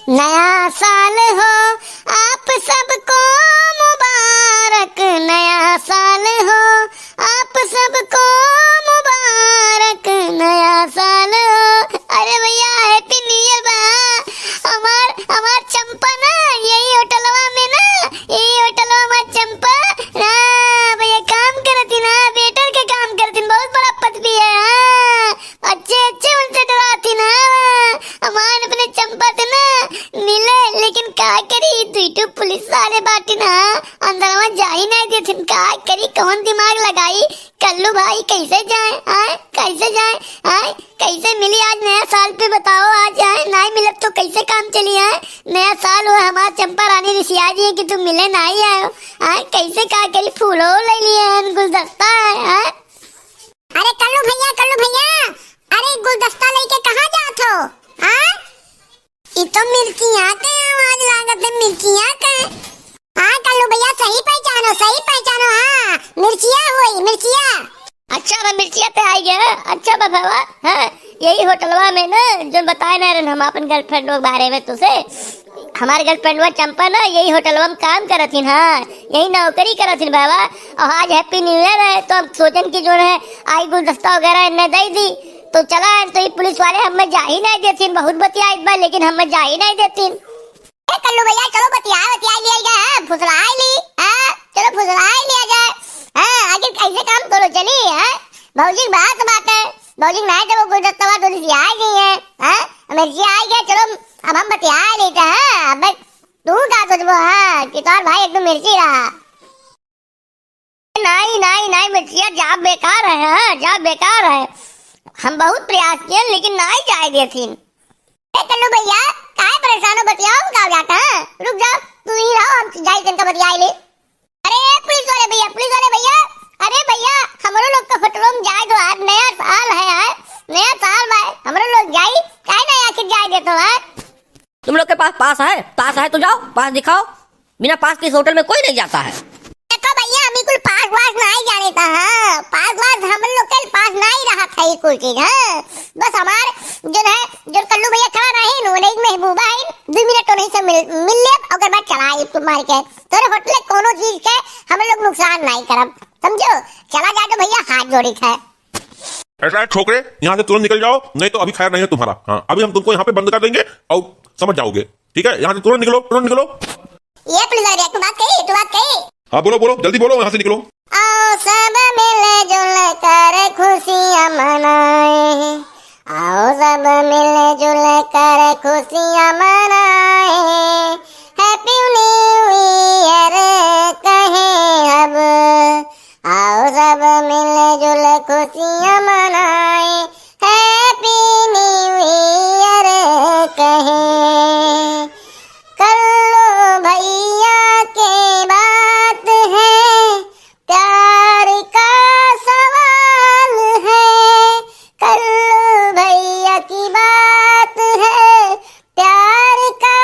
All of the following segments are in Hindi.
नया साल हो आप सबको मुबारक, नया साल हो आप सबको मुबारक, नया साल हो। अरे भैया हैप्पी न्यू ईयर बा। हमार चंपा ना यही होटलवा में ना, यही होटलवा हमार चंपा ना भैया काम करती ना, वेटर के काम करती, बहुत बड़ा पद भी है। अच्छे अच्छे उनसे डराती ना हमारे अपने चंपा से ना मिले, लेकिन का करी दुईटू पुलिस वाले बाटी ना अंदर वहाँ जा ही नहीं देते। का करी कौन दिमाग लगाई कल्लू भाई, कैसे जाए आए, कैसे जाए आए, कैसे मिली आज नया साल पे बताओ। आज आए नहीं मिले तो कैसे काम चली आए। नया साल हो हमारा चंपा रानी ऋषिया जी है कि तुम मिले नहीं आए आए, कैसे का करी फूलों ले लिए गुलदस्ता है। अरे कल्लू भैया, अरे गुलदस्ता लेके कहाँ जात हो? ये तो मिर्चियाँ के आवाज लागत है, मिर्चियाँ के। हाँ कल्लू भैया सही पहचानो। हाँ मिर्चिया हुई मिर्चिया। अच्छा बा मिर्चिया पे आई गया। अच्छा बा बाबा, हाँ यही होटलवा में ना जो बताए ना हम अपन गर्लफ्रेंड के बारे में तुझसे। हमारे गर्लफ्रेंड चंपा ना यही होटलवा में काम करती, हाँ यही नौकरी करती बाबा। और आज हैप्पी न्यू ईयर है तो हम सोचन की जो है आई गुलदस्ता वगैरह इन्हें दे दी तो चला। तो ये पुलिस वाले हमें जा ही नहीं देती, बहुत बतिया इस बार, लेकिन हमें जा ही नहीं देती। कल्लू भैया चलो बतिया लिया जाए, फुसला ली। चलो फुसला लिया जाए। आगे कैसे काम करो चली। भौजी बात है, भौजी नहीं तो वो गुलदस्ता तो आ गई है। मिर्ची आ गया, चलो अब हम बतिया लेते हैं। अब तू क्या सोचबो कि तोर भाई एकदम मिर्ची रहा। नहीं मिर्चिया जा बेकार है, जा बेकार है। हम बहुत प्रयास किए लेकिन नहीं जाए देती। कल्लू भैया काहे परेशान हो, बतियाओ का जाता है। रुक जा तू ही रहो, हम जाई तन का बतिया ले। अरे पुलिस वाले भैया, अरे भैया हमरो लोग का होटल में जाए दो, आज नया साल है, नया साल भाई हमरो लोग जाई काहे नहीं आखिर जाए दे तो है। तुम लोग के पास पास है तो जाओ, पास दिखाओ। बिना पास के इस होटल में कोई नहीं जाता है। देखो भैया हमें कुल पास नहीं जाने था। पास हम लोग के पास नहीं रहा था ये कोई चीज। बस हमारे जो कल्लू भैया खड़ा रहे नो एक महबूबा है 2 मिनट तो नहीं से मिल ले अगर बात चलाए तुम्हारे के तोरे होटल कोनो चीज के हम लोग नुकसान नहीं करब, समझो। चला जा तो भैया हाथ जोड़ी है। ऐसा है छोकरे, यहाँ से तुरंत निकल जाओ, नहीं तो अभी खैर नहीं है तुम्हारा। हाँ अभी हम तुमको यहाँ पे बंद कर देंगे और समझ जाओगे, ठीक है। यहाँ से तुरंत निकलो। ये पुलिस वाले तू बात कही। हाँ बोलो जल्दी बोलो, यहाँ से निकलो। आओ सब मिले जुल कर खुशियाँ मनाए, आओ सब मिले जुल कर खुशियाँ मनाए। हैप्पी न्यू ईयर कहें अब, आओ सब मिले जुल खुशियाँ मनाए। हैप्पी न्यू ईयर कहें। कल्लू भैया के बात है, प्यार का सवाल है। कल्लू भैया की बात है, प्यार का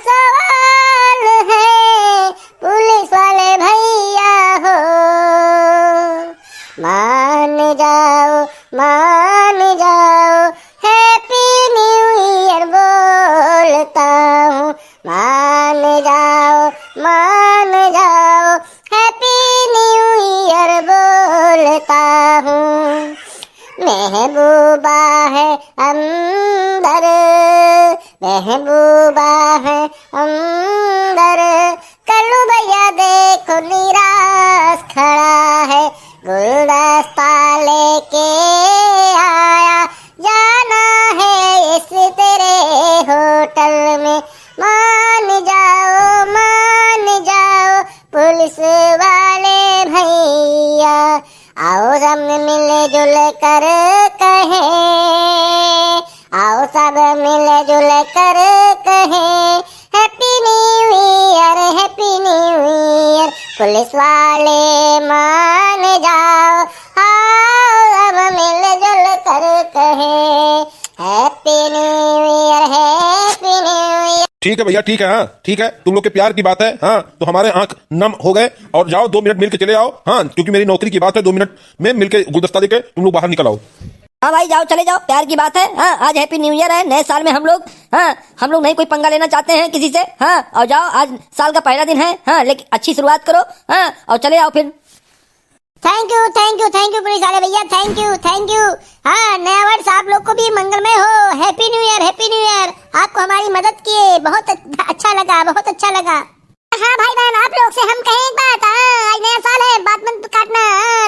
सवाल है। पुलिस वाले भैया हो मान जाओ, हैप्पी न्यू ईयर बोलता हूँ। मान जाओ, हैप्पी न्यू ईयर बोलता हूँ। महबूबा है अंदर, कल्लू भैया देखो निराश खड़ा है, गुलदस्ता लेके आया, जाना है इस तेरे होटल में। मान जाओ पुलिस वाले भैया, आओ सब मिले जुल कर कहे, आओ सब मिले जुल कर कहे। हैप्पी न्यू ईयर पुलिस वाले मान जाओ, आओ सब मिले जुल कर कहे। Happy new year. ठीक है भैया, ठीक है। हाँ ठीक है, तुम लोग के प्यार की बात है। हाँ तो हमारे आंख नम हो गए और जाओ 2 मिनट मिल के चले आओ। हाँ क्योंकि मेरी नौकरी की बात है, 2 मिनट में मिल के गुलदस्ता देके तुम लोग बाहर निकल आओ। हाँ भाई जाओ, चले जाओ, प्यार की बात है। हाँ आज हैप्पी न्यू ईयर है, नए साल में हम लोग नहीं कोई पंगा लेना चाहते हैं किसी से। हाँ और जाओ, आज साल का पहला दिन है। हाँ लेकिन अच्छी शुरुआत करो। हाँ और चले जाओ फिर। थैंक यू पुलिस वाले भैया, थैंक यू। हाँ नया वर्ष आप लोग को भी मंगलमय हो। Happy new year. आपको हमारी मदद किए बहुत अच्छा लगा। हाँ भाई बहन, आप लोग से हम कहें एक बात। आज नया साल है, बात मत काटना।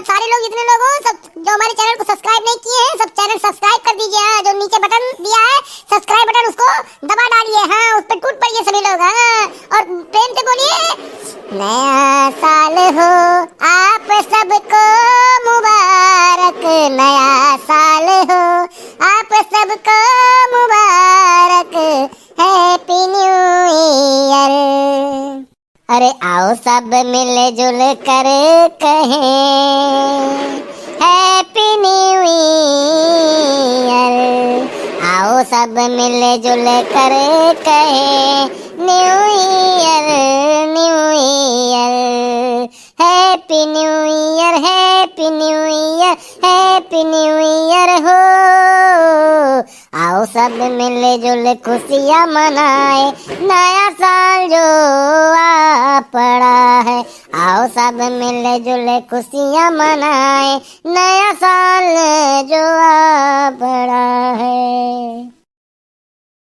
सारे लोग, जितने लोग हो, सब जो हमारे चैनल को सब्सक्राइब नहीं किए हैं, सब चैनल सब्सक्राइब कर दीजिए। जो नीचे बटन दिया है सब्सक्राइब बटन, उसको दबा डालिए। हाँ उस पर टूट पड़िए सभी लोग। हाँ और प्रेम से बोलिए, नया साल हो आप सबको मुबारक। नया साल हो आप सबको मुबारक। Happy new year. अरे आओ सब मिलजुल कर कहें हैप्पी न्यू ईयर। आओ सब मिलजुल कर कहें new year. Happy new year हो। आओ सब मिलजुल खुशियाँ मनाए, नया साल जो आ पड़ा है। आओ सब मिलजुल खुशियाँ मनाए, नया साल जो आ पड़ा है।